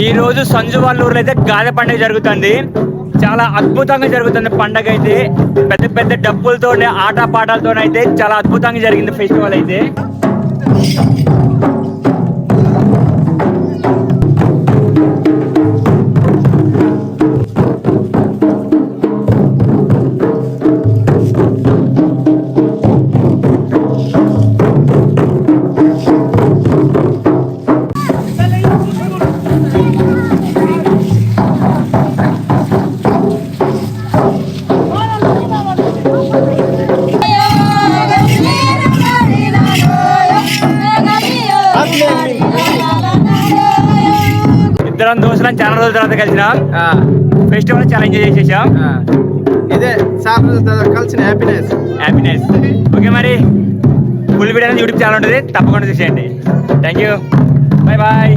ఈ రోజు సంజువాళ్ళూరులో అయితే గాదె పండుగ జరుగుతుంది. చాలా అద్భుతంగా జరుగుతుంది పండగ అయితే. పెద్ద పెద్ద డప్పులతో ఆట పాటలతో అయితే చాలా అద్భుతంగా జరిగింది ఫెస్టివల్ అయితే. ఇద్దరం దోస్తులం చాలా రోజుల తర్వాత కలిసినాం. ఫెస్టివల్ చాలా ఎంజాయ్ చేసేసాం. ఇదే సార్ కలిసిన హ్యాపీనెస్. ఓకే, మరి ఫుల్ వీడియో యూట్యూబ్ ఛానల్ ఉంటుంది, తప్పకుండా చూసేయండి. Thank you. Bye bye.